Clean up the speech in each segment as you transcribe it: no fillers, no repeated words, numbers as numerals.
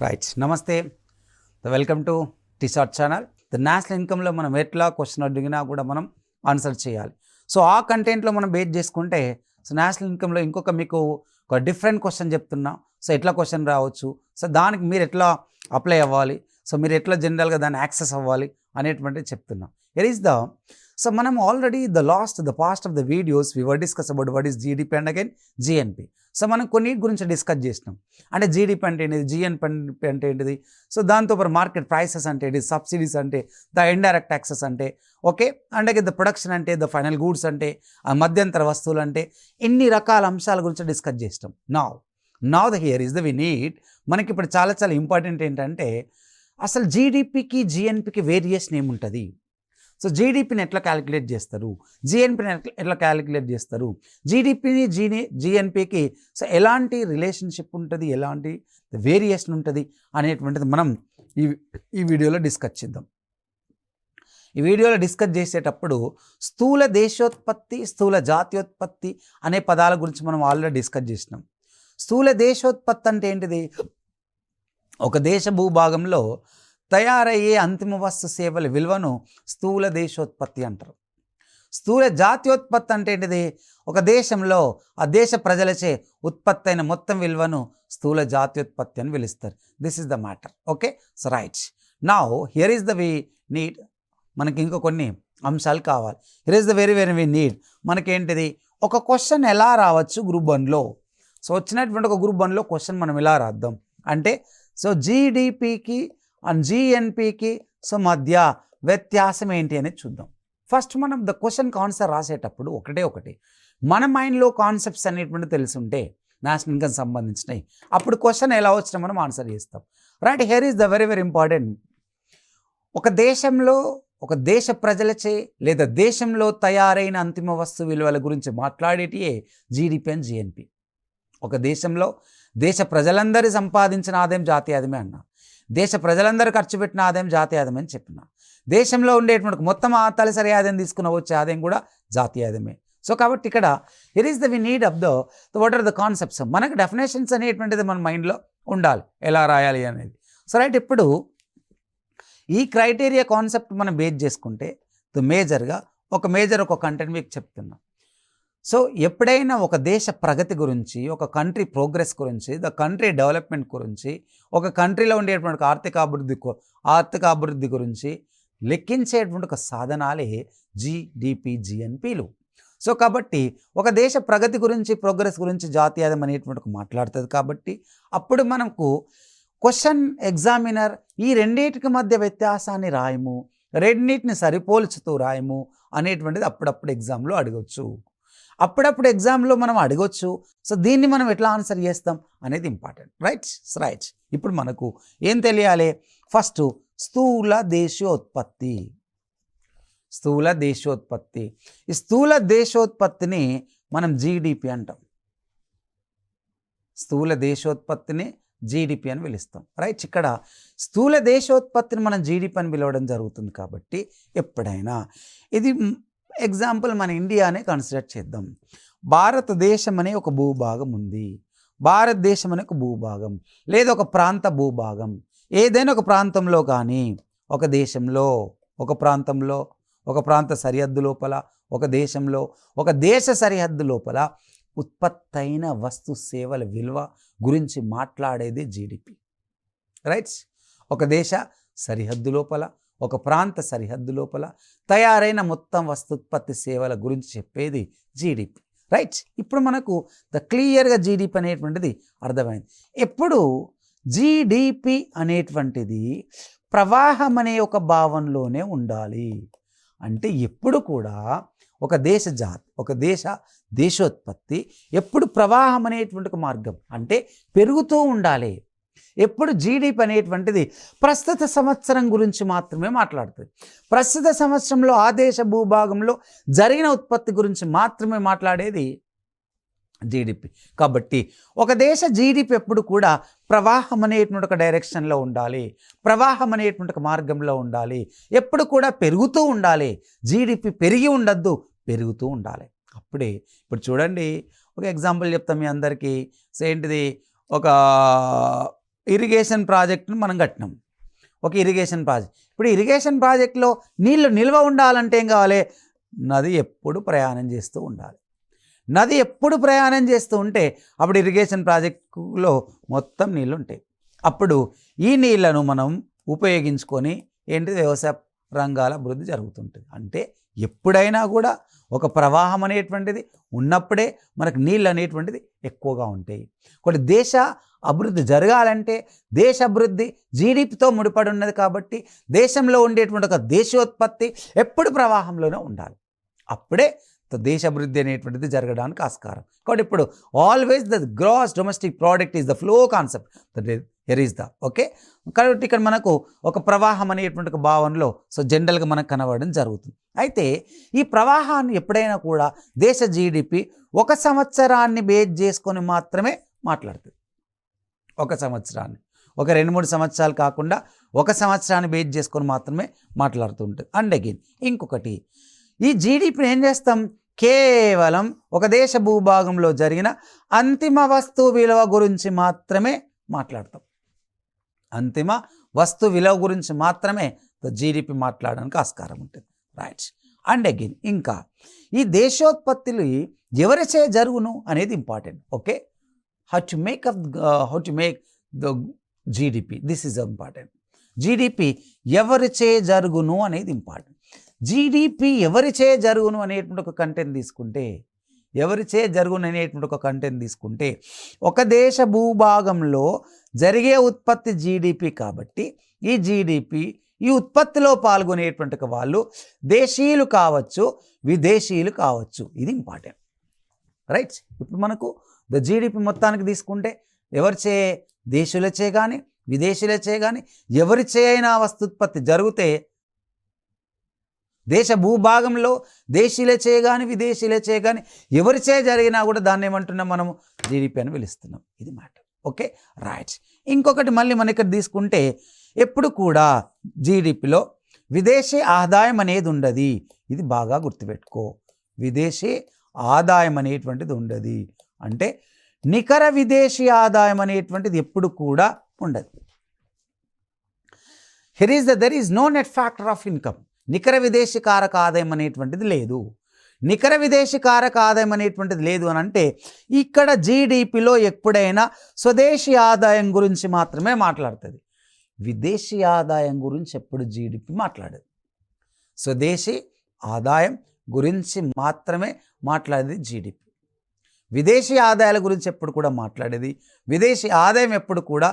Right నమస్తే welcome to T shirt channel. The national ఇన్కమ్లో మనం ఎట్లా క్వశ్చన్ అడిగినా కూడా మనం ఆన్సర్ చేయాలి. సో ఆ కంటెంట్లో మనం బేస్ చేసుకుంటే సో నేషనల్ ఇన్కమ్లో ఇంకొక మీకు ఒక డిఫరెంట్ క్వశ్చన్ చెప్తున్నా. సో ఎట్లా క్వశ్చన్ రావచ్చు, సో దానికి మీరు ఎట్లా అప్లై అవ్వాలి, సో మీరు ఎట్లా జనరల్గా దాన్ని యాక్సెస్ అవ్వాలి అనేటువంటిది చెప్తున్నాం. ఇట్ ఈస్ సో మనం already the past of the videos we were discuss about what is GDP and again GNP. So మనం కొన్నిటి గురించి డిస్కస్ చేసినాం. అంటే జీడిపి అంటే ఏంటిది, జిఎన్పి అంటే ఏంటిది, సో దాంతోపాటు మార్కెట్ ప్రైసెస్ అంటే ఏంటి, సబ్సిడీస్ అంటే, ద ఇండైరెక్ట్ ట్యాక్సెస్ అంటే, ఓకే, అండ్ ద ప్రొడక్షన్ అంటే, ద ఫైనల్ గూడ్స్ అంటే, ఆ మధ్యంతర వస్తువులు అంటే, ఇన్ని రకాల అంశాల గురించి డిస్కస్ చేసినాం. Now the here is the we need. మనకి ఇప్పుడు చాలా చాలా ఇంపార్టెంట్ ఏంటంటే అసలు జీడిపికి జిఎన్పికి వేరియేషన్ ఏముంటుంది, సో జీడిపిని ఎట్లా క్యాలిక్యులేట్ చేస్తారు, జిఎన్పిని ఎట్లా క్యాలిక్యులేట్ చేస్తారు, జీడిపిని జిఎన్పికి సో ఎలాంటి రిలేషన్షిప్ ఉంటుంది, ఎలాంటి వేరియేషన్ ఉంటుంది అనేటువంటిది మనం ఈ వీడియోలో డిస్కస్ చేద్దాం. ఈ వీడియోలో డిస్కస్ చేసేటప్పుడు స్థూల దేశోత్పత్తి, స్థూల జాతీయోత్పత్తి అనే పదాల గురించి మనం ఆల్రెడీ డిస్కస్ చేసినాం. స్థూల దేశోత్పత్తి అంటే ఏంటిది, ఒక దేశ భూభాగంలో తయారయ్యే అంతిమ వస్తు సేవల విలువను స్థూల దేశోత్పత్తి అంటారు. స్థూల జాతీయోత్పత్తి అంటే ఏంటిది, ఒక దేశంలో ఆ దేశ ప్రజలచే ఉత్పత్తి అయిన మొత్తం విలువను స్థూల జాతీయోత్పత్తి అని పిలుస్తారు. This is the matter. Okay, so right now here is the we need. మనకి ఇంకా కొన్ని అంశాలు కావాలి. Here is the very we need. మనకేంటిది, ఒక క్వశ్చన్ ఎలా రావచ్చు గ్రూప్ 1లో. సో వచ్చినటువంటి ఒక గ్రూప్ 1లో క్వశ్చన్ మనం ఎలా రాద్దాం అంటే, సో జీడిపికి అండ్ జిఎన్పికి సో మధ్య వ్యత్యాసం ఏంటి అనేది చూద్దాం. ఫస్ట్ మనం ద క్వశ్చన్కి ఆన్సర్ రాసేటప్పుడు ఒకటి మన మైండ్లో కాన్సెప్ట్స్ అనేటువంటి తెలుసుంటే నేషనల్ ఇన్కమ్ సంబంధించినవి, అప్పుడు క్వశ్చన్ ఎలా వచ్చినా మనం ఆన్సర్ చేస్తాం. Right, here is the very important. ఒక దేశంలో ఒక దేశ ప్రజలచే లేదా దేశంలో తయారైన అంతిమ వస్తు విలువల గురించి మాట్లాడేటియే జీడిపి అండ్ జిఎన్పి. ఒక దేశంలో దేశ ప్రజలందరూ సంపాదించిన ఆదాయం జాతీయ ఆదాయమే అన్నా, దేశ ప్రజలందరూ ఖర్చు పెట్టిన ఆదాయం జాతీయ ఆదాయం అని చెప్పిన, దేశంలో ఉండేటువంటి మొత్తం తలసరి ఆదాయం తీసుకున్న వచ్చే ఆదాయం కూడా జాతీయ ఆదాయమే. సో కాబట్టి ఇక్కడ here is the we need of the what are the concepts. మనకు డెఫినేషన్స్ అనేటువంటిది మన మైండ్లో ఉండాలి, ఎలా రాయాలి అనేది. సో రైట్, ఇప్పుడు ఈ క్రైటీరియా కాన్సెప్ట్ మనం బేస్ చేసుకుంటే మేజర్గా ఒక కంటెంట్ మీకు చెప్తున్నాం. సో ఎప్పుడైనా ఒక దేశ ప్రగతి గురించి, ఒక కంట్రీ ప్రోగ్రెస్ గురించి, ద కంట్రీ డెవలప్మెంట్ గురించి, ఒక కంట్రీలో ఉండేటువంటి ఆర్థిక అభివృద్ధి గురించి లెక్కించేటువంటి ఒక సాధనాలే జీడిపి జిఎన్పిలు. సో కాబట్టి ఒక దేశ ప్రగతి గురించి, ప్రోగ్రెస్ గురించి జాతీయ ఆదాయం అనేటువంటి మాట్లాడుతుంది. కాబట్టి అప్పుడు మనకు క్వశ్చన్ ఎగ్జామినర్ ఈ రెండింటికి మధ్య వ్యత్యాసాన్ని రాయము, రెండింటిని సరిపోల్చుతూ రాయము అనేటువంటిది అప్పుడప్పుడు ఎగ్జామ్లో అడగవచ్చు. అప్పుడప్పుడు ఎగ్జామ్లో మనం అడగొచ్చు. సో దీన్ని మనం ఎట్లా ఆన్సర్ చేస్తాం అనేది ఇంపార్టెంట్. రైట్, ఇప్పుడు మనకు ఏం తెలియాలి, ఫస్ట్ స్థూల దేశోత్పత్తి. ఈ స్థూల దేశోత్పత్తిని మనం జీడిపి అంటాం. స్థూల దేశోత్పత్తిని జీడిపి అని పిలుస్తాం. రైట్, ఇక్కడ స్థూల దేశోత్పత్తిని మనం జీడిపి అని పిలవడం జరుగుతుంది. కాబట్టి ఎప్పుడైనా ఇది ఎగ్జాంపుల్ మన ఇండియానే కన్సిడర్ చేద్దాం. భారతదేశం అనే ఒక భూభాగం ఉంది, భారతదేశం అనే ఒక భూభాగం లేదా ఒక ప్రాంత భూభాగం, ఏదైనా ఒక ప్రాంతంలో కానీ, ఒక దేశంలో, ఒక ప్రాంతంలో, ఒక ప్రాంత సరిహద్దు లోపల, ఒక దేశంలో, ఒక దేశ సరిహద్దు లోపల ఉత్పత్తైన వస్తు సేవల విలువ గురించి మాట్లాడేది జీడిపి. రైట్, ఒక దేశ సరిహద్దు లోపల, ఒక ప్రాంత సరిహద్దు లోపల తయారైన మొత్తం వస్తుత్పత్తి సేవల గురించి చెప్పేది జీడిపి. రైట్, ఇప్పుడు మనకు క్లియర్గా జీడిపి అనేటువంటిది అర్థమైంది. ఎప్పుడు జీడిపి అనేటువంటిది ప్రవాహం అనే ఒక భావనలోనే ఉండాలి. అంటే ఎప్పుడు కూడా ఒక దేశోత్పత్తి ఎప్పుడు ప్రవాహం అనేటువంటి ఒక మార్గం అంటే పెరుగుతూ ఉండాలి. ఎప్పుడు జీడిపి అనేటువంటిది ప్రస్తుత సంవత్సరం గురించి మాత్రమే మాట్లాడుతుంది. ప్రస్తుత సంవత్సరంలో ఆ దేశ భూభాగంలో జరిగిన ఉత్పత్తి గురించి మాత్రమే మాట్లాడేది జీడిపి. కాబట్టి ఒక దేశ జీడిపి ఎప్పుడు కూడా ప్రవాహం అనేటువంటి ఒక డైరెక్షన్లో ఉండాలి, ప్రవాహం అనేటువంటి ఒక మార్గంలో ఉండాలి, ఎప్పుడు కూడా పెరుగుతూ ఉండాలి. జీడిపి పెరిగి ఉండద్దు, పెరుగుతూ ఉండాలి. అప్పుడే ఇప్పుడు చూడండి, ఒక ఎగ్జాంపుల్ చెప్తాం మీ అందరికీ. సో ఏంటిది, ఒక ఇరిగేషన్ ప్రాజెక్టును మనం కట్టినాం, ఒక ఇరిగేషన్ ప్రాజెక్ట్. ఇప్పుడు ఇరిగేషన్ ప్రాజెక్టులో నీళ్లు నిల్వ ఉండాలంటే ఏం కావాలి? నది ఎప్పుడు ప్రయాణం చేస్తూ ఉండాలి. నది ఎప్పుడు ప్రయాణం చేస్తూ ఉంటే అప్పుడు ఇరిగేషన్ ప్రాజెక్టులో మొత్తం నీళ్ళు ఉంటాయి. అప్పుడు ఈ నీళ్లను మనం ఉపయోగించుకొని వ్యవసాయ రంగాల అభివృద్ధి జరుగుతుంటుంది. అంటే ఎప్పుడైనా కూడా ఒక ప్రవాహం అనేటువంటిది ఉన్నప్పుడే మనకు నీళ్ళు అనేటువంటిది ఎక్కువగా ఉంటాయి. కొన్ని దేశ అభివృద్ధి జరగాలంటే దేశ అభివృద్ధి జీడిపితో ముడిపడి ఉన్నది కాబట్టి దేశంలో ఉండేటువంటి ఒక దేశోత్పత్తి ఎప్పుడు ప్రవాహంలోనే ఉండాలి. అప్పుడే దేశ అభివృద్ధి అనేటువంటిది జరగడానికి ఆస్కారం. కాబట్టి ఇప్పుడు always the gross domestic product is the flow concept that her is the okay. కాబట్టి ఇక్కడ మనకు ఒక ప్రవాహం అనేటువంటి ఒక భావనలో జనరల్గా మనకు కనబడడం జరుగుతుంది. అయితే ఈ ప్రవాహాన్ని ఎప్పుడైనా కూడా దేశ జీడిపి ఒక సంవత్సరాన్ని బేస్ చేసుకొని మాత్రమే మాట్లాడుతుంది. ఒక సంవత్సరాన్ని, ఒక 2-3 సంవత్సరాలు కాకుండా ఒక సంవత్సరాన్ని బేస్ చేసుకొని మాత్రమే మాట్లాడుతూ ఉంటుంది. అండ్ అగైన్ ఇంకొకటి, ఈ జీడిపిని ఏం చేస్తాం? కేవలం ఒక దేశ భూభాగంలో జరిగిన అంతిమ వస్తువు విలువ గురించి మాత్రమే మాట్లాడతాం. అంతిమ వస్తు విలువ గురించి మాత్రమే జీడిపి మాట్లాడడానికి ఆస్కారం ఉంటుంది. రైట్. అండ్ అగైన్ ఇంకా ఈ దేశోత్పత్తులు ఎవరిచే జరుగును అనేది important. Okay, how to make the GDP, this is important. GDP ఎవరిచే జరుగును అనేది ఇంపార్టెంట్. జీడిపి ఎవరిచే జరుగును అనేటువంటి ఒక కంటెంట్ తీసుకుంటే, ఎవరిచే జరుగును అనేటువంటి ఒక కంటెంట్ తీసుకుంటే ఒక దేశ భూభాగంలో జరిగే ఉత్పత్తి జీడిపి కాబట్టి ఈ జీడిపి ఈ ఉత్పత్తిలో పాల్గొనేటువంటి వాళ్ళు దేశీయులు కావచ్చు, విదేశీయులు కావచ్చు. ఇది ఇంపార్టెంట్. రైట్. ఇప్పుడు మనకు ద జీడిపి మొత్తానికి తీసుకుంటే ఎవరిచే, దేశీయులచే కానీ విదేశీయులచే కానీ ఎవరిచే అయినా వస్తుత్పత్తి జరిగితే దేశ భూభాగంలో దేశీయులచే కానీ విదేశీయులచే కానీ ఎవరిచే జరిగినా కూడా దాన్ని ఏమంటున్నాం మనము? జీడిపి అని పిలుస్తున్నాం. ఇది మ్యాటర్. Okay, right. ఇంకొకటి మళ్ళీ మన ఇక్కడ తీసుకుంటే ఎప్పుడు కూడా జీడిపిలో విదేశీ ఆదాయం అనేది ఉండదు. ఇది బాగా గుర్తుపెట్టుకో. విదేశీ ఆదాయం అనేటువంటిది ఉండదు. అంటే నికర విదేశీ ఆదాయం అనేటువంటిది ఎప్పుడు కూడా ఉండదు. There is no net factor of income. నికర విదేశీ కారక ఆదాయం అనేటువంటిది లేదు. నికర విదేశీ కారక ఆదాయం అనేటువంటిది లేదు అని అంటే ఇక్కడ జీడిపిలో ఎప్పుడైనా స్వదేశీ ఆదాయం గురించి మాత్రమే మాట్లాడుతుంది. విదేశీ ఆదాయం గురించి ఎప్పుడు జీడిపి మాట్లాడదు. స్వదేశీ ఆదాయం గురించి మాత్రమే మాట్లాడేది జీడిపి. విదేశీ ఆదాయాల గురించి ఎప్పుడు కూడా మాట్లాడేది, విదేశీ ఆదాయం ఎప్పుడు కూడా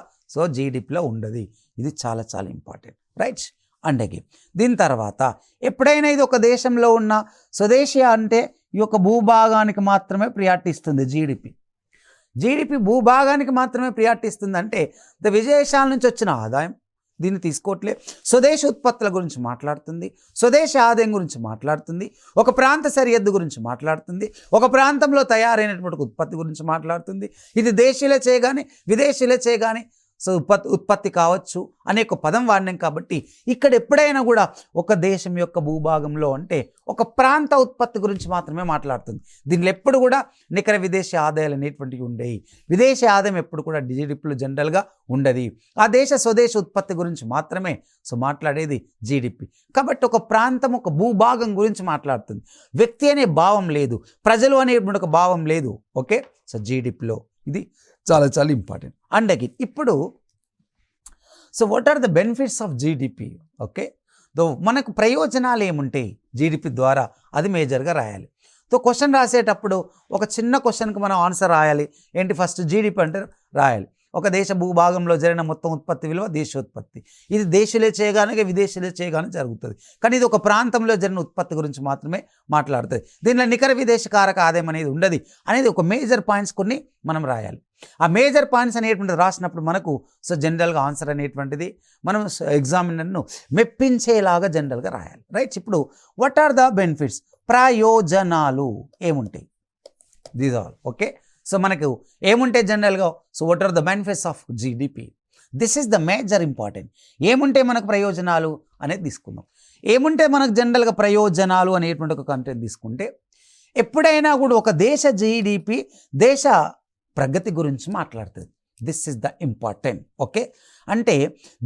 జీడిపిలో ఉండదు. ఇది చాలా చాలా ఇంపార్టెంట్. రైట్. అండ్ అగైన్ దీని తర్వాత ఎప్పుడైనా ఇది ఒక దేశంలో ఉన్న స్వదేశీ అంటే ఈ యొక్క భూభాగానికి మాత్రమే ప్రియారిటీ ఇస్తుంది జీడిపి. జీడిపి భూభాగానికి మాత్రమే ప్రియారిటీ ఇస్తుంది అంటే విదేశాల నుంచి వచ్చిన ఆదాయం దీన్ని తీసుకోవట్లే. స్వదేశీ ఉత్పత్తుల గురించి మాట్లాడుతుంది, స్వదేశీ ఆదాయం గురించి మాట్లాడుతుంది, ఒక ప్రాంత సరిహద్దు గురించి మాట్లాడుతుంది, ఒక ప్రాంతంలో తయారైనటువంటి ఉత్పత్తి గురించి మాట్లాడుతుంది. ఇది దేశీయులచే కానీ విదేశీయులచే కానీ ఉత్పత్తి కావచ్చు అనే ఒక పదం వాడినాం. కాబట్టి ఇక్కడ ఎప్పుడైనా కూడా ఒక దేశం యొక్క భూభాగంలో అంటే ఒక ప్రాంత ఉత్పత్తి గురించి మాత్రమే మాట్లాడుతుంది. దీనిలో ఎప్పుడు కూడా నికర విదేశీ ఆదాయాలు అనేటువంటివి ఉండేవి. విదేశీ ఆదాయం ఎప్పుడు కూడా జీడిపిలో జనరల్గా ఉండదు. ఆ దేశ స్వదేశ ఉత్పత్తి గురించి మాత్రమే మాట్లాడేది జీడిపి. కాబట్టి ఒక ప్రాంతం ఒక భూభాగం గురించి మాట్లాడుతుంది. వ్యక్తి అనే భావం లేదు, ప్రజలు అనేటువంటి ఒక భావం లేదు. ఓకే, జీడిపిలో ఇది చాలా చాలా ఇంపార్టెంట్. అండ్ అగైన్ ఇప్పుడు what are the benefits of GDP? Okay, మనకు ప్రయోజనాలు ఏముంటాయి జీడిపి ద్వారా, అది మేజర్గా రాయాలి. క్వశ్చన్ రాసేటప్పుడు ఒక చిన్న క్వశ్చన్కి మనం ఆన్సర్ రాయాలి. ఏంటి? ఫస్ట్ జీడిపి అంటే రాయాలి. ఒక దేశ భూభాగంలో జరిగిన మొత్తం ఉత్పత్తి విలువ దేశోత్పత్తి. ఇది దేశీయులే చేయగానే విదేశీయులే చేయగానే జరుగుతుంది. కానీ ఇది ఒక ప్రాంతంలో జరిగిన ఉత్పత్తి గురించి మాత్రమే మాట్లాడుతుంది. దీనిలో నికర విదేశీ కారక ఆదాయం అనేది ఉండదు అనేది ఒక మేజర్ పాయింట్స్ కొన్ని మనం రాయాలి. ఆ మేజర్ పాయింట్స్ అనేటువంటిది రాసినప్పుడు మనకు జనరల్గా ఆన్సర్ అనేటువంటిది మనం ఎగ్జామినర్ను మెప్పించేలాగా జనరల్గా రాయాలి. రైట్. ఇప్పుడు వాట్ ఆర్ ద బెనిఫిట్స్? ప్రయోజనాలు ఏముంటాయి? These all. ఓకే, మనకు ఏముంటాయి జనరల్గా? What are the benefits of GDP? This is the major important. ఏముంటే మనకు ప్రయోజనాలు అనేది తీసుకుందాం. ఏముంటే మనకు జనరల్గా ప్రయోజనాలు అనేటువంటి ఒక కంటెంట్ తీసుకుంటే ఎప్పుడైనా కూడా ఒక దేశ జీడిపి దేశ ప్రగతి గురించి మాట్లాడుతుంది. This is the important. Okay, అంటే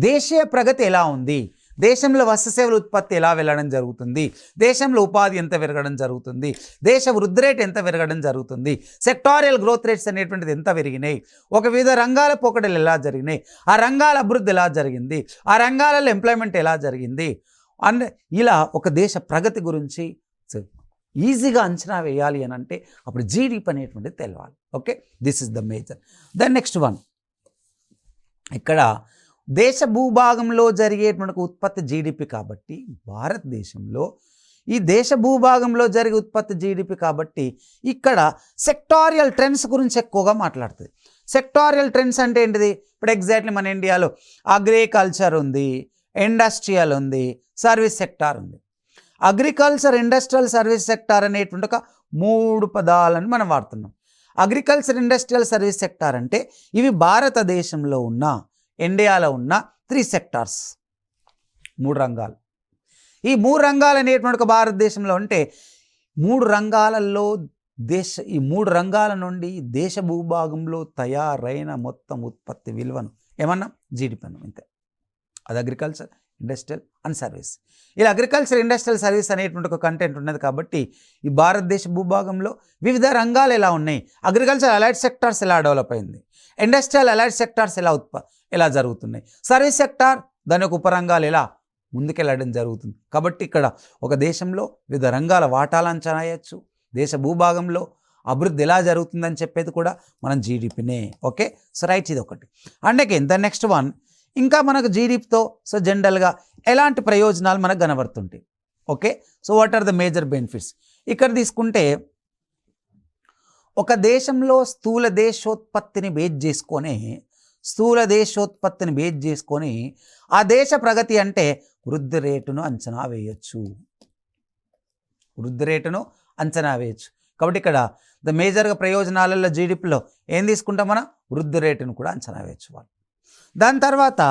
దేశీయ ప్రగతి ఎలా ఉంది, దేశంలో వస్తు సేవల ఉత్పత్తి ఎలా వెళ్ళడం జరుగుతుంది, దేశంలో ఉపాధి ఎంత పెరగడం జరుగుతుంది, దేశ వృద్ధి రేట్ ఎంత పెరగడం జరుగుతుంది, సెక్టారియల్ గ్రోత్ రేట్స్ అనేటువంటిది ఎంత పెరిగినాయి, ఒక వివిధ రంగాల పోకడలు ఎలా జరిగినాయి, ఆ రంగాల అభివృద్ధి ఎలా జరిగింది, ఆ రంగాలలో ఎంప్లాయ్మెంట్ ఎలా జరిగింది అండ్ ఇలా ఒక దేశ ప్రగతి గురించి ఈజీగా అంచనా వేయాలి అని అంటే అప్పుడు జీడిపి అనేటువంటిది తెలవాలి. Okay, this is the major. Then next one, ఇక్కడ దేశ భూభాగంలో జరిగేటువంటి ఉత్పత్తి జీడిపి కాబట్టి భారతదేశంలో ఈ దేశ భూభాగంలో జరిగే ఉత్పత్తి జీడిపి కాబట్టి ఇక్కడ సెక్టారియల్ ట్రెండ్స్ గురించి ఎక్కువగా మాట్లాడుతుంది. సెక్టారియల్ ట్రెండ్స్ అంటే ఏంటిది? ఇప్పుడు ఎగ్జాక్ట్లీ మన ఇండియాలో అగ్రికల్చర్ ఉంది, ఇండస్ట్రియల్ ఉంది, సర్వీస్ సెక్టార్ ఉంది. అగ్రికల్చర్, ఇండస్ట్రియల్, సర్వీస్ సెక్టార్ అనేటువంటి ఒక 3 పదాలను మనం వాడుతున్నాం. అగ్రికల్చర్, ఇండస్ట్రియల్, సర్వీస్ సెక్టార్ అంటే ఇవి భారతదేశంలో ఉన్న, ఇండియాలో ఉన్న 3 సెక్టార్స్, 3 రంగాలు. ఈ 3 రంగాలు అనేటువంటి ఒక భారతదేశంలో ఉంటే 3 రంగాలలో ఈ 3 రంగాల నుండి దేశ భూభాగంలో తయారైన మొత్తం ఉత్పత్తి విలువను ఏమన్నా జీడిపి అన్నాం, ఇంతే. అది అగ్రికల్చర్, ఇండస్ట్రియల్ అండ్ సర్వీస్. ఇలా అగ్రికల్చర్, ఇండస్ట్రియల్, సర్వీస్ అనేటువంటి ఒక కంటెంట్ ఉన్నది కాబట్టి ఈ భారతదేశ భూభాగంలో వివిధ రంగాలు ఎలా ఉన్నాయి, అగ్రికల్చర్ అలైడ్ సెక్టార్స్ ఎలా డెవలప్ అయింది, ఇండస్ట్రియల్ అలైడ్ సెక్టార్స్ ఎలా జరుగుతున్నాయి, సర్వీస్ సెక్టార్ దాని యొక్క ఉపరంగాలు ఎలా ముందుకెళ్ళడం జరుగుతుంది. కాబట్టి ఇక్కడ ఒక దేశంలో వివిధ రంగాల వాటాలు అంచనా వేయచ్చు, దేశ భూభాగంలో అభివృద్ధి ఎలా జరుగుతుందని చెప్పేది కూడా మనం జీడిపినే. ఓకే, సో రైట్, ఇది ఒకటి. And again the next one, ఇంకా మనకు జీడిపితో సో జనరల్గా ఎలాంటి ప్రయోజనాలు మనకు కనబడుతుంటాయి. Okay, so what are the major benefits? ఇక్కడ తీసుకుంటే ఒక దేశంలో స్థూల దేశోత్పత్తిని బేస్ చేసుకొని ఆ దేశ ప్రగతి అంటే వృద్ధి రేటును అంచనా వేయచ్చు. కాబట్టి ఇక్కడ ద మేజర్గా ప్రయోజనాలలో జీడిపిలో ఏం తీసుకుంటాం మనం? వృద్ధి రేటును కూడా అంచనా వేయచ్చు వాళ్ళు. దాని తర్వాత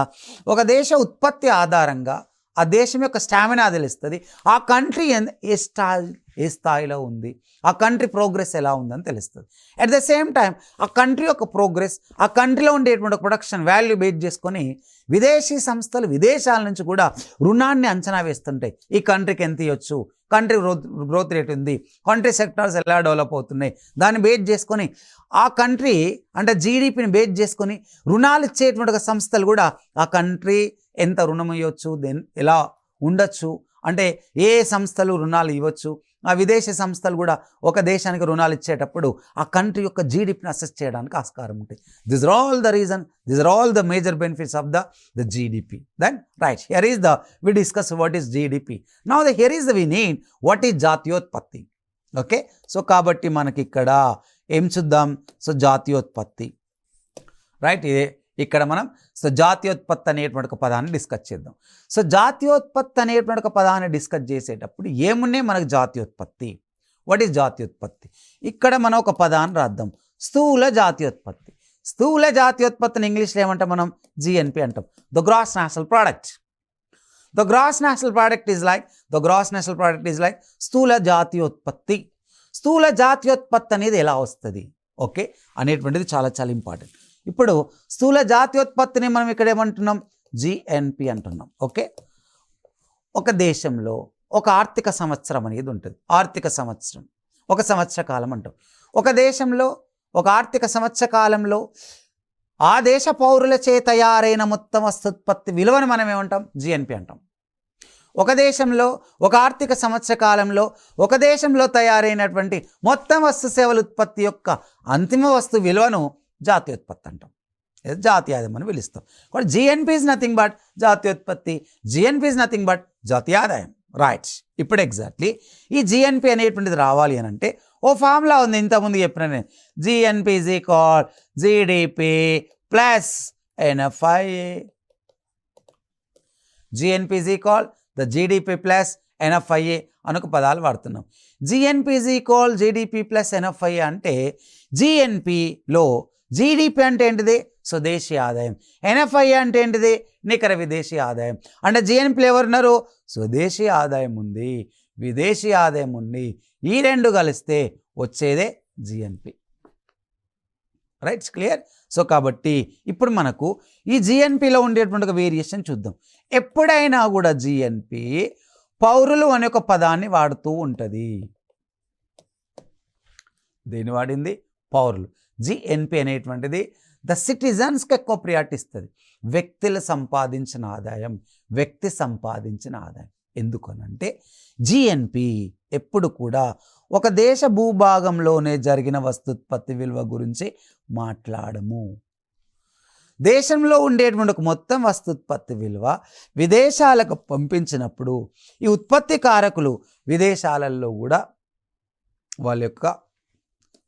ఒక దేశ ఉత్పత్తి ఆధారంగా ఆ దేశం యొక్క స్టామినా తెలుస్తుంది, ఆ కంట్రీ ఏ స్థాయిలో ఉంది, ఆ కంట్రీ ప్రోగ్రెస్ ఎలా ఉందని తెలుస్తుంది. అట్ ద సేమ్ టైం ఆ కంట్రీ యొక్క ప్రోగ్రెస్, ఆ కంట్రీలో ఉండేటువంటి ప్రొడక్షన్ వాల్యూ బేస్ చేసుకొని విదేశీ సంస్థలు విదేశాల నుంచి కూడా రుణాన్ని అంచనా వేస్తుంటాయి. ఈ కంట్రీకి ఎంత ఇవ్వచ్చు, కంట్రీ గ్రోత్ రేట్ ఉంది, కంట్రీ సెక్టార్స్ ఎలా డెవలప్ అవుతున్నాయి, దాన్ని బేస్ చేసుకొని ఆ కంట్రీ అంటే జీడిపిని బేస్ చేసుకొని రుణాలు ఇచ్చేటువంటి సంస్థలు కూడా ఆ కంట్రీ ఎంత రుణం ఇవ్వచ్చు, ఎలా ఉండొచ్చు, అంటే ఏ సంస్థలు రుణాలు ఇవ్వచ్చు, ఆ విదేశీ సంస్థలు కూడా ఒక దేశానికి రుణాలు ఇచ్చేటప్పుడు ఆ కంట్రీ యొక్క జీడిపిని అసెస్ చేయడానికి ఆస్కారం ఉంటుంది. This are all the major benefits of the GDP. Then right, here is we discuss what is GDP. Now here is we need what is జాతీయోత్పత్తి. ఓకే, సో కాబట్టి మనకి ఇక్కడ ఏం చూద్దాం? సో జాతీయోత్పత్తి, రైట్. ఇక్కడ మనం సో జాతీయోత్పత్తి అనేటువంటి ఒక పదాన్ని డిస్కస్ చేద్దాం. సో జాతీయోత్పత్తి అనేటువంటి ఒక పదాన్ని డిస్కస్ చేసేటప్పుడు ఏమున్నాయి మనకు జాతీయోత్పత్తి? What is జాతీయోత్పత్తి? ఇక్కడ మనం ఒక పదాన్ని రాద్దాం, స్థూల జాతీయోత్పత్తి. స్థూల జాతీయోత్పత్తిని ఇంగ్లీష్లో ఏమంటాం మనం? జిఎన్పి అంటాం, the gross national product. The gross national product is like స్థూల జాతీయోత్పత్తి. స్థూల జాతీయోత్పత్తి అనేది ఎలా వస్తుంది, ఓకే, అనేటువంటిది చాలా చాలా ఇంపార్టెంట్. ఇప్పుడు స్థూల జాతీయోత్పత్తిని మనం ఇక్కడ ఏమంటున్నాం? జిఎన్పి అంటున్నాం. ఓకే, ఒక దేశంలో ఒక ఆర్థిక సంవత్సరం అనేది ఉంటుంది. ఆర్థిక సంవత్సరం, ఒక సంవత్సర కాలం అంటాం. ఒక దేశంలో ఒక ఆర్థిక సంవత్సర కాలంలో ఆ దేశ పౌరులచే తయారైన మొత్తం వస్తోత్పత్తి విలువను మనం ఏమంటాం? జిఎన్పి అంటాం. ఒక దేశంలో ఒక ఆర్థిక సంవత్సర కాలంలో ఒక దేశంలో తయారైనటువంటి మొత్తం వస్తు సేవల ఉత్పత్తి యొక్క అంతిమ వస్తు విలువను జాతీయోత్పత్తి అంటాం, జాతీయ ఆదాయం అని పిలుస్తాం. కాబట్టి జిఎన్పి ఈజ్ నథింగ్ బట్ జాతీయోత్పత్తి, జిఎన్పి ఈజ్ నథింగ్ బట్ జాతీయ ఆదాయం. రైట్, ఇప్పుడు ఎగ్జాక్ట్లీ ఈ జిఎన్పి అనేటువంటిది రావాలి అని అంటే ఓ ఫార్ములా ఉంది, ఇంతకుముందు చెప్పిన నేను. GNP is equal GDP plus NFIA. GNP is equal the GDP plus NFIA అనొక పదాలు వాడుతున్నాం. GNP is equal GDP plus NFIA అంటే జిఎన్పిలో జీడిపి అంటే ఏంటిది? స్వదేశీ ఆదాయం. ఎన్ఎఫ్ఐఏ అంటే ఏంటిది? నికర విదేశీ ఆదాయం. అంటే జిఎన్పిలో ఎవరున్నారు? స్వదేశీ ఆదాయం ఉంది, విదేశీ ఆదాయం ఉంది, ఈ రెండు కలిస్తే వచ్చేదే జిఎన్పి. Rights clear. సో కాబట్టి ఇప్పుడు మనకు ఈ జిఎన్పిలో ఉండేటువంటి ఒక వేరియేషన్ చూద్దాం. ఎప్పుడైనా కూడా జిఎన్పి పౌరులు అనే ఒక పదాన్ని వాడుతూ ఉంటుంది. దేని వాడింది? పౌరులు. జిఎన్పి అనేటువంటిది ద సిటిజన్స్కి ఎక్కువ ప్రియారిటీ ఇస్తుంది. వ్యక్తులు సంపాదించిన ఆదాయం, వ్యక్తి సంపాదించిన ఆదాయం. ఎందుకనంటే జిఎన్పి ఎప్పుడు కూడా ఒక దేశ భూభాగంలోనే జరిగిన వస్తుత్పత్తి విలువ గురించి మాట్లాడము. దేశంలో ఉండేటువంటి ఒక మొత్తం వస్తుత్పత్తి విలువ విదేశాలకు పంపించినప్పుడు ఈ ఉత్పత్తి కారకులు విదేశాలలో కూడా వాళ్ళ యొక్క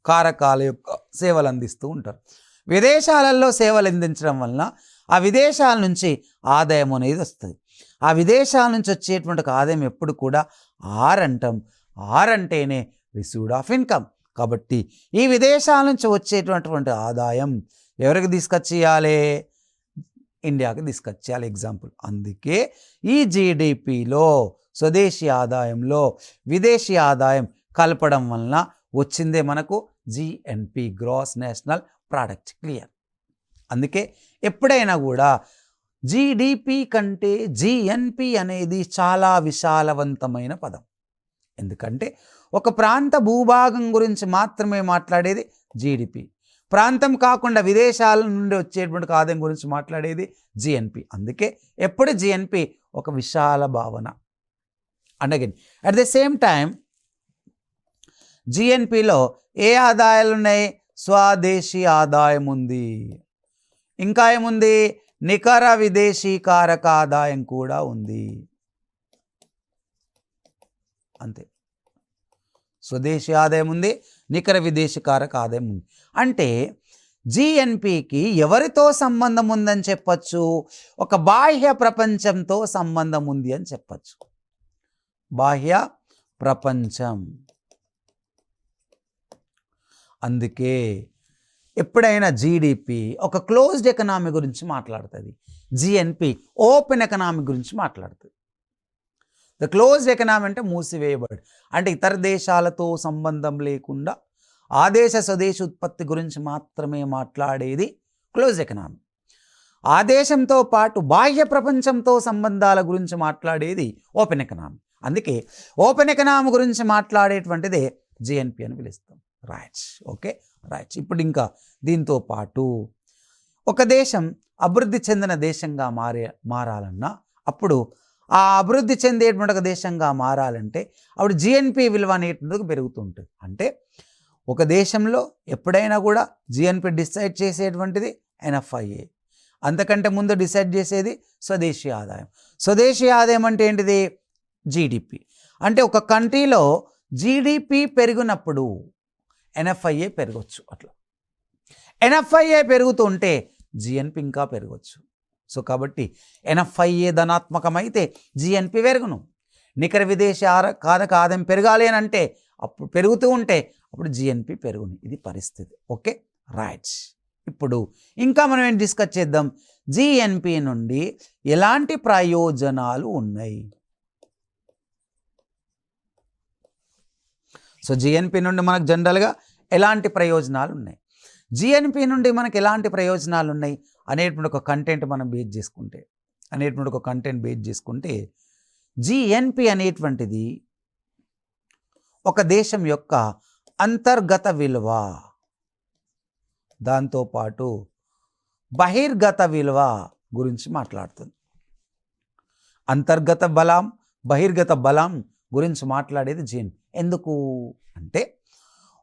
కారకాల యొక్క సేవలు అందిస్తూ ఉంటారు. విదేశాలలో సేవలు అందించడం వలన ఆ విదేశాల నుంచి ఆదాయం అనేది వస్తుంది. ఆ విదేశాల నుంచి వచ్చేటువంటి ఆదాయం ఎప్పుడు కూడా ఆర్ అంటాం. ఆర్ అంటేనే రిసీవ్డ్ ఆఫ్ ఇన్కమ్. కాబట్టి ఈ విదేశాల నుంచి వచ్చేటటువంటి ఆదాయం ఎవరికి తీసుకొచ్చేయాలి? ఇండియాకి తీసుకొచ్చేయాలి. ఎగ్జాంపుల్. అందుకే ఈ జీడిపిలో స్వదేశీ ఆదాయంలో విదేశీ ఆదాయం కలపడం వలన వచ్చిందే మనకు GNP, gross national product. Clear. అందుకే ఎప్పుడైనా కూడా జీడిపి కంటే జిఎన్పి అనేది చాలా విశాలవంతమైన పదం. ఎందుకంటే ఒక ప్రాంత భూభాగం గురించి మాత్రమే మాట్లాడేది జీడిపి. ప్రాంతం కాకుండా విదేశాల నుండి వచ్చేటువంటి ఆదాయం గురించి మాట్లాడేది జిఎన్పి. అందుకే ఎప్పుడు జిఎన్పి ఒక విశాల భావన. And again at the same time జిఎన్పిలో ఏ ఆదాయాలు ఉన్నాయి? స్వదేశీ ఆదాయం ఉంది. ఇంకా ఏముంది? నికర విదేశీ కారక ఆదాయం కూడా ఉంది. అంతే. స్వదేశీ ఆదాయం ఉంది, నికర విదేశీ కారక ఆదాయం ఉంది. అంటే జిఎన్పికి ఎవరితో సంబంధం ఉందని చెప్పచ్చు? ఒక బాహ్య ప్రపంచంతో సంబంధం ఉంది అని చెప్పచ్చు. బాహ్య ప్రపంచం. అందుకే ఎప్పుడైనా జీడిపి ఒక క్లోజ్డ్ ఎకనామీ గురించి మాట్లాడుతుంది, జిఎన్పి ఓపెన్ ఎకనామీ గురించి మాట్లాడుతుంది. ద క్లోజ్డ్ ఎకనామీ అంటే మూసివేయబడి, అంటే ఇతర దేశాలతో సంబంధం లేకుండా ఆ దేశ స్వదేశీ ఉత్పత్తి గురించి మాత్రమే మాట్లాడేది క్లోజ్డ్ ఎకనామీ. ఆ దేశంతో పాటు బాహ్య ప్రపంచంతో సంబంధాల గురించి మాట్లాడేది ఓపెన్ ఎకనామీ. అందుకే ఓపెన్ ఎకనామీ గురించి మాట్లాడేటువంటిదే జిఎన్పి అని పిలుస్తాం. రైట్స్. Okay, rights. ఇప్పుడు ఇంకా దీంతో పాటు ఒక దేశం అభివృద్ధి చెందిన దేశంగా మారాలన్నా అప్పుడు ఆ అభివృద్ధి చెందేటువంటి ఒక దేశంగా మారాలంటే అప్పుడు జిఎన్పి విలువ అనేటువంటిది పెరుగుతుంటుంది. అంటే ఒక దేశంలో ఎప్పుడైనా కూడా జిఎన్పి డిసైడ్ చేసేటువంటిది ఎన్ఎఫ్ఐఏ. అంతకంటే ముందు డిసైడ్ చేసేది స్వదేశీ ఆదాయం. స్వదేశీ ఆదాయం అంటే ఏంటిది? జీడిపి. అంటే ఒక కంట్రీలో జీడిపి పెరిగినప్పుడు ఎన్ఎఫ్ఐఏ పెరగవచ్చు. అట్లా ఎన్ఎఫ్ఐఏ పెరుగుతుంటే జిఎన్పి ఇంకా పెరగవచ్చు. సో కాబట్టి ఎన్ఎఫ్ఐఏ ధనాత్మకమైతే జిఎన్పి పెరుగును. నికర విదేశీ కారక ఆదాయం పెరగాలి అని అంటే అప్పుడు పెరుగుతూ ఉంటే అప్పుడు జిఎన్పి పెరుగును. ఇది పరిస్థితి. Okay, rights. ఇప్పుడు ఇంకా మనం ఏం డిస్కస్ చేద్దాం? జిఎన్పి నుండి ఎలాంటి ప్రయోజనాలు ఉన్నాయి? సో జిఎన్పి నుండి మనకు జనరల్గా ఎలాంటి ప్రయోజనాలు ఉన్నాయి, జిఎన్పి నుండి మనకు ఎలాంటి ప్రయోజనాలు ఉన్నాయి అనేటువంటి ఒక కంటెంట్ మనం బేస్ చేసుకుంటే జిఎన్పి అనేటువంటిది ఒక దేశం యొక్క అంతర్గత విలువ, దాంతోపాటు బహిర్గత విలువ గురించి మాట్లాడుతుంది. అంతర్గత బలం, బహిర్గత బలం గురించి మాట్లాడేది జిఎన్పి. ఎందుకు అంటే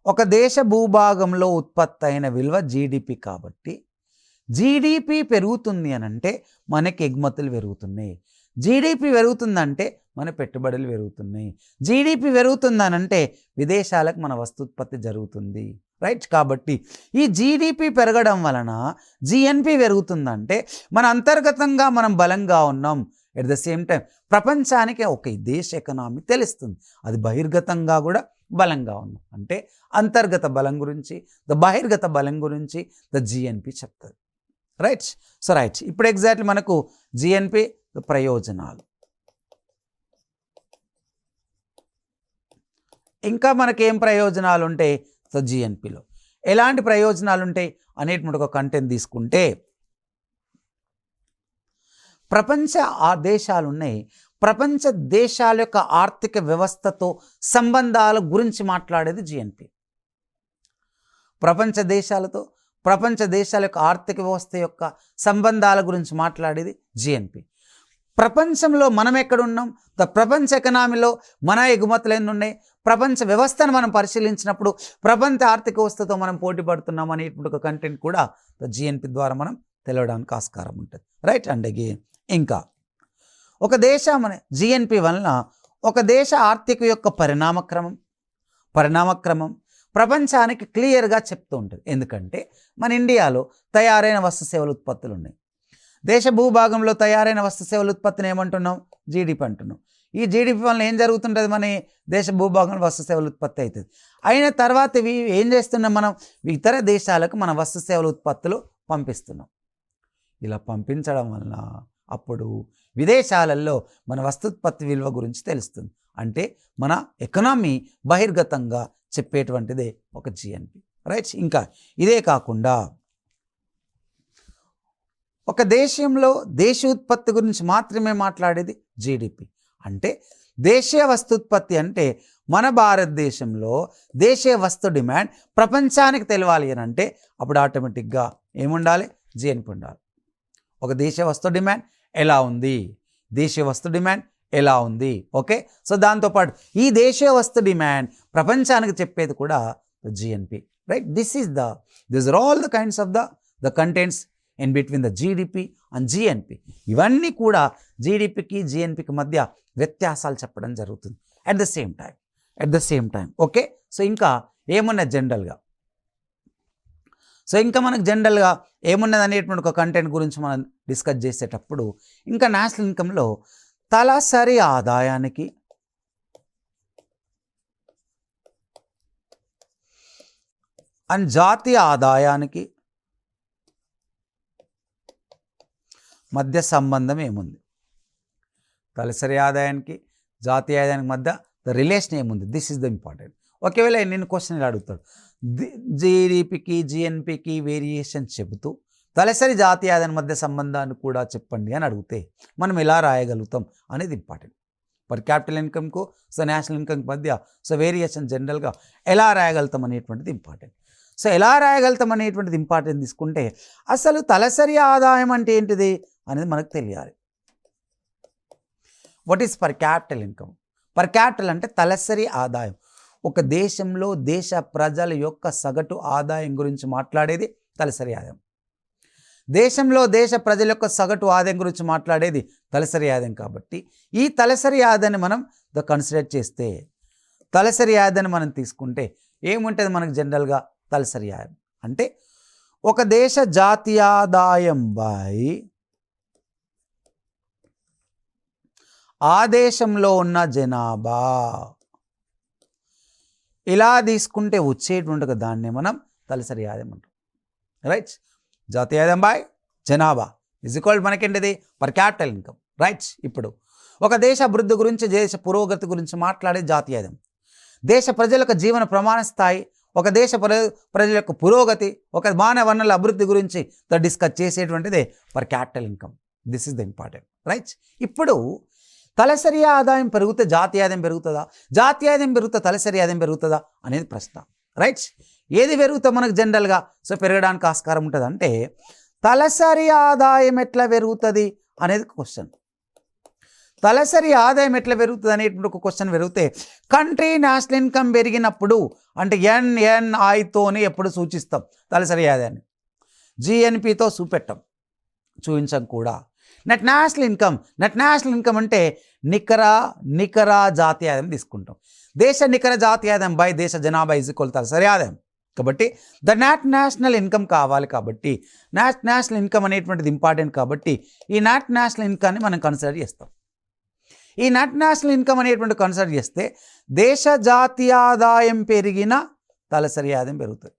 ఒక దేశ భూభాగంలో ఉత్పత్తి అయిన విలువ జీడిపి. కాబట్టి జీడిపి పెరుగుతుంది అని అంటే మనకి ఎగుమతులు పెరుగుతున్నాయి. జీడిపి పెరుగుతుందంటే మన పెట్టుబడులు పెరుగుతున్నాయి. జీడిపి పెరుగుతుందనంటే విదేశాలకు మన వస్తుత్పత్తి జరుగుతుంది. రైట్. కాబట్టి ఈ జీడిపి పెరగడం వలన జిఎన్పి పెరుగుతుందంటే మన అంతర్గతంగా మనం బలంగా ఉన్నాం. ఎట్ ద సేమ్ టైం ప్రపంచానికి ఒక దేశ ఎకనామీ తెలుస్తుంది, అది బహిర్గతంగా కూడా బలంగా ఉన్నాం. అంటే అంతర్గత బలం గురించి, బహిర్గత బలం గురించి జిఎన్పి చెప్తుంది. రైట్. So right. ఇప్పుడు ఎగ్జాక్ట్లీ మనకు జిఎన్పి ప్రయోజనాలు, ఇంకా మనకేం ప్రయోజనాలు ఉంటాయి? సో జిఎన్పిలో ఎలాంటి ప్రయోజనాలు ఉంటాయి అనేటువంటి ఒక కంటెంట్ తీసుకుంటే, ప్రపంచ దేశాలు ఉన్నాయి. ప్రపంచ దేశాల యొక్క ఆర్థిక వ్యవస్థతో సంబంధాల గురించి మాట్లాడేది జిఎన్పి. ప్రపంచ దేశాల యొక్క ఆర్థిక వ్యవస్థ యొక్క సంబంధాల గురించి మాట్లాడేది జిఎన్పి. ప్రపంచంలో మనం ఎక్కడున్నాం, ప్రపంచ ఎకనామీలో మన ఎగుమతులు ఎన్ని ఉన్నాయి, ప్రపంచ వ్యవస్థను మనం పరిశీలించినప్పుడు ప్రపంచ ఆర్థిక వ్యవస్థతో మనం పోటీ పడుతున్నాం అనేటువంటి ఒక కంటెంట్ కూడా జిఎన్పి ద్వారా మనం తెలవడానికి ఆస్కారం ఉంటుంది. రైట్. అండ్ అగైన్ ఇంకా ఒక దేశం జిఎన్పి వలన ఒక దేశ ఆర్థిక యొక్క పరిణామక్రమం ప్రపంచానికి క్లియర్గా చెప్తూ ఉంటుంది. ఎందుకంటే మన ఇండియాలో తయారైన వస్తు సేవల ఉత్పత్తులు ఉన్నాయి. దేశ భూభాగంలో తయారైన వస్తు సేవల ఉత్పత్తిని ఏమంటున్నాం? జీడిపి అంటున్నాం. ఈ జీడిపి వలన ఏం జరుగుతుంటుంది? మన దేశ భూభాగంలో వస్తు సేవల ఉత్పత్తి అవుతుంది. అయిన తర్వాత ఇవి ఏం చేస్తున్నాం? మనం ఇతర దేశాలకు మన వస్తు సేవల ఉత్పత్తులు పంపిస్తున్నాం. ఇలా పంపించడం వలన అప్పుడు విదేశాలలో మన వస్తుత్పత్తి విలువ గురించి తెలుస్తుంది. అంటే మన ఎకనామీ బహిర్గతంగా చెప్పేటువంటిదే ఒక జిఎన్పి. రైట్. ఇంకా ఇదే కాకుండా ఒక దేశంలో దేశోత్పత్తి గురించి మాత్రమే మాట్లాడేది జీడిపి. అంటే దేశీయ వస్తుత్పత్తి అంటే మన భారతదేశంలో దేశీయ వస్తు డిమాండ్ ప్రపంచానికి తెలవాలి అని అంటే అప్పుడు ఆటోమేటిక్గా ఏముండాలి? జిఎన్పి ఉండాలి. ఒక దేశీయ వస్తు డిమాండ్ ఎలా ఉంది, దేశీయ వస్తు డిమాండ్ ఎలా ఉంది. ఓకే. సో దాంతోపాటు ఈ దేశీయ వస్తు డిమాండ్ ప్రపంచానికి చెప్పేది కూడా GNP. Right. These are all the kinds of the contents in between the GDP and GNP. ఇవన్నీ కూడా జీడిపికి జిఎన్పికి మధ్య వ్యత్యాసాలు చెప్పడం జరుగుతుంది at the same time. Okay. So ఇంకా ఏమున్నది జనరల్గా? ఇంకా మనకు జనరల్గా ఏమున్నది అనేటువంటి ఒక కంటెంట్ గురించి మనం డిస్కస్ చేసేటప్పుడు ఇంకా నేషనల్ ఇన్కంలో తలసరి ఆదాయానికి అండ్ జాతీయ ఆదాయానికి మధ్య సంబంధం ఏముంది? తలసరి ఆదాయానికి జాతీయ ఆదాయానికి మధ్య ద రిలేషన్ ఏముంది? This is the important. ఒకవేళ నేను క్వశ్చన్ ఇలా అడుగుతాడు, జీడిపికి జిఎన్పికి వేరియేషన్ చెబుతూ తలసరి జాతీయ ఆదాయం మధ్య సంబంధాన్ని కూడా చెప్పండి అని అడిగితే మనం ఎలా రాయగలుగుతాం అనేది ఇంపార్టెంట్. పర్ క్యాపిటల్ ఇన్కమ్కు నేషనల్ ఇన్కమ్కి మధ్య వేరియేషన్ జనరల్గా ఎలా రాయగలుగుతాం అనేటువంటిది ఇంపార్టెంట్. ఎలా రాయగలుగుతాం అనేటువంటిది ఇంపార్టెంట్ తీసుకుంటే అసలు తలసరి ఆదాయం అంటే ఏంటిది అనేది మనకు తెలియాలి. What is per capital income? Per capital అంటే తలసరి ఆదాయం. ఒక దేశంలో దేశ ప్రజల యొక్క సగటు ఆదాయం గురించి మాట్లాడేది తలసరి ఆదాయం. దేశంలో దేశ ప్రజల యొక్క సగటు ఆదాయం గురించి మాట్లాడేది తలసరి ఆదాయం. కాబట్టి ఈ తలసరి ఆదాయాన్ని మనం కన్సిడర్ చేస్తే, తలసరి ఆదాయాన్ని మనం తీసుకుంటే ఏముంటుంది మనకు జనరల్గా? తలసరి ఆదాయం అంటే ఒక దేశ జాతీయాదాయం బై ఆ దేశంలో ఉన్న జనాభా. ఇలా తీసుకుంటే వచ్చేటువంటి దాన్ని మనం తలసరి ఆదాయం అంటాం. రైట్. జాతీయ ఆదాయం బై జనాభా ఈజ్ ఈక్వల్ మనకేంటిది? Per capital income. రైట్. ఇప్పుడు ఒక దేశ అభివృద్ధి గురించి, దేశ పురోగతి గురించి మాట్లాడే జాతీయ ఆదాయం, దేశ ప్రజల యొక్క జీవన ప్రమాణ స్థాయి, ఒక దేశ ప్రజల యొక్క పురోగతి, ఒక మానవ వనరుల అభివృద్ధి గురించి డిస్కస్ చేసేటువంటిదే per capital income. This is the important. Right. ఇప్పుడు తలసరి ఆదాయం పెరిగితే జాతీయ ఆదాయం పెరుగుతుందా, జాతీయ ఆదాయం పెరిగితే తలసరి ఆదాయం పెరుగుతుందా అనేది ప్రశ్న. రైట్. ఏది పెరుగుతా మనకు జనరల్గా పెరగడానికి ఆస్కారం ఉంటుంది అంటే తలసరి ఆదాయం ఎట్లా పెరుగుతుంది అనేది క్వశ్చన్. తలసరి ఆదాయం ఎట్లా పెరుగుతుంది అనేటువంటి ఒక క్వశ్చన్ పెరిగితే కంట్రీ నేషనల్ ఇన్కమ్ పెరిగినప్పుడు అంటే ఎన్ఎన్ఐతోని ఎప్పుడు సూచిస్తాం తలసరి ఆదాయాన్ని, జిఎన్పితో చూపించం కూడా. నెట్ నేషనల్ ఇన్కమ్ అంటే నికర జాతీయ ఆదాయం తీసుకుంటాం. దేశ నికర జాతీయ ఆదాయం బై దేశ జనాభా ఈజ్ ఈక్వల్ తలసరి ఆదాయం. కాబట్టి ద నేషనల్ ఇన్కమ్ కావాలి. కాబట్టి నేషనల్ ఇన్కమ్ అనేటువంటిది ఇంపార్టెంట్. కాబట్టి ఈ నేషనల్ ఇన్కమ్ని మనం కన్సిడర్ చేస్తాం. ఈ నేషనల్ ఇన్కమ్ అనేటువంటి కన్సిడర్ చేస్తే దేశ జాతీయ ఆదాయం పెరిగిన తలసరి ఆదాయం పెరుగుతుంది,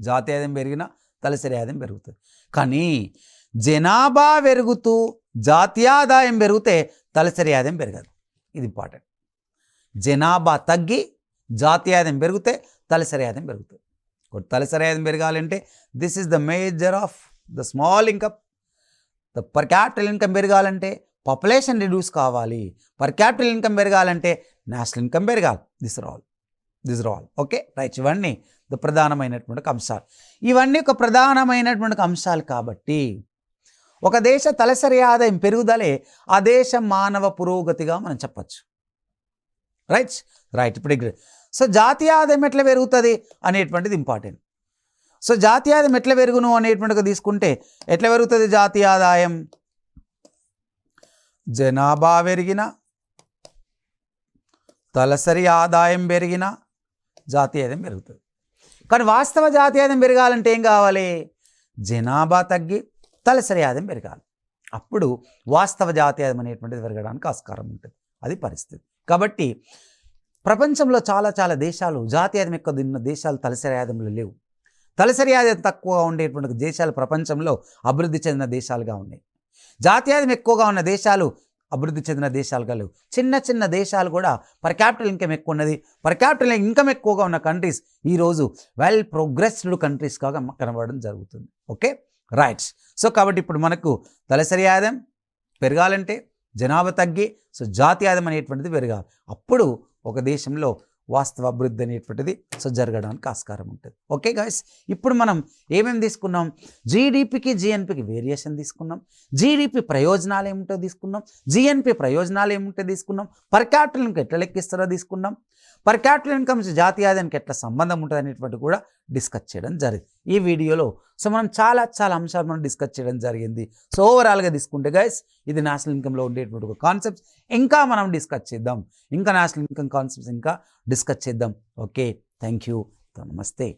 జాతీయ ఆదాయం పెరిగిన తలసరి ఆదాయం పెరుగుతుంది. కానీ జనాభా పెరుగుతూ జాతీయ ఆదాయం పెరిగితే తలసరి ఆదాయం పెరగదు. ఇది ఇంపార్టెంట్. జనాభా తగ్గి జాతీయ ఆదాయం పెరిగితే తలసరి ఆదాయం పెరుగుతుంది. తలసరి ఆదాయం పెరగాలంటే this is the major of the small income. The per capital income పెరగాలంటే పాపులేషన్ రిడ్యూస్ కావాలి. పర్ క్యాపిటల్ ఇన్కమ్ పెరగాలంటే నేషనల్ ఇన్కమ్ పెరగాలి. This are all okay right. ఇవన్నీ ప్రధానమైనటువంటి అంశాలు. ఇవన్నీ ఒక ప్రధానమైనటువంటి అంశాలు కాబట్టి ఒక దేశ తలసరి ఆదాయం పెరుగుదలే ఆ దేశ మానవ పురోగతిగా మనం చెప్పచ్చు. రైట్ ఇప్పుడు సో జాతీయ ఆదాయం ఎట్లా పెరుగుతుంది అనేటువంటిది ఇంపార్టెంట్. సో జాతీయ ఆదాయం ఎట్లా పెరుగును అనేటువంటిది తీసుకుంటే ఎట్లా పెరుగుతుంది జాతీయ ఆదాయం? జనాభా పెరిగిన, తలసరి ఆదాయం పెరిగిన జాతీయ ఆదాయం పెరుగుతుంది. కానీ వాస్తవ జాతీయ ఆదాయం పెరగాలంటే ఏం కావాలి? జనాభా తగ్గి తలసరి ఆదాయం పెరగాలి. అప్పుడు వాస్తవ జాతీయ ఆదాయం అనేటువంటిది పెరగడానికి ఆస్కారం ఉంటుంది. అది పరిస్థితి. కాబట్టి ప్రపంచంలో చాలా దేశాలు జాతీయ ఆదాయం ఎక్కువ ఉన్న దేశాలు తలసరి ఆదాయంలో లేవు. తలసరి ఆదాయం తక్కువగా ఉండేటువంటి దేశాలు ప్రపంచంలో అభివృద్ధి చెందిన దేశాలుగా ఉన్నాయి. జాతీయ ఆదాయం ఎక్కువగా ఉన్న దేశాలు అభివృద్ధి చెందిన దేశాలుగా లేవు. చిన్న దేశాలు కూడా పర్ క్యాపిటల్ ఇన్కమ్ ఎక్కువ ఉన్నది. పర్ క్యాపిటల్ ఇన్కమ్ ఎక్కువగా ఉన్న కంట్రీస్ ఈరోజు వెల్ ప్రోగ్రెస్డ్ కంట్రీస్గా కనబడడం జరుగుతుంది. Okay right. సో కాబట్టి ఇప్పుడు మనకు తలసరి ఆదాయం పెరగాలంటే జనాభా తగ్గి సో జాతీయ ఆదాయం అనేటువంటిది పెరగాలి. అప్పుడు ఒక దేశంలో వాస్తవ అభివృద్ధి అనేటువంటిది సో జరగడానికి ఆస్కారం ఉంటుంది. ఓకే గైస్, ఇప్పుడు మనం ఏమేమి తీసుకున్నాం? జీడిపికి జిఎన్పికి వేరియేషన్ తీసుకున్నాం. జీడిపి ప్రయోజనాలు ఏమిటో తీసుకున్నాం. జిఎన్పి ప్రయోజనాలు ఏమిటో తీసుకున్నాం. పర్ క్యాపిటల్ ఇన్కమ్ ఎట్లా లెక్కిస్తారో తీసుకున్నాం. పర్ క్యాపిటల్ ఇన్కమ్ జాతీయ ఆదాయానికి ఎట్లా సంబంధం ఉంటుంది అనేటువంటి కూడా డిస్కస్ చేయడం జరిగింది ఈ వీడియోలో. సో మనం చాలా అంశాలు మనం డిస్కస్ చేయడం జరిగింది. సో ఓవరాల్గా తీసుకుంటే గైస్ ఇది నేషనల్ ఇన్కమ్లో ఉండేటువంటి ఒక కాన్సెప్ట్స్ ఇంకా మనం డిస్కస్ చేద్దాం. ఇంకా నేషనల్ ఇన్కమ్ కాన్సెప్ట్స్ ఇంకా డిస్కస్ చేద్దాం. ఓకే థ్యాంక్ యూ, నమస్తే.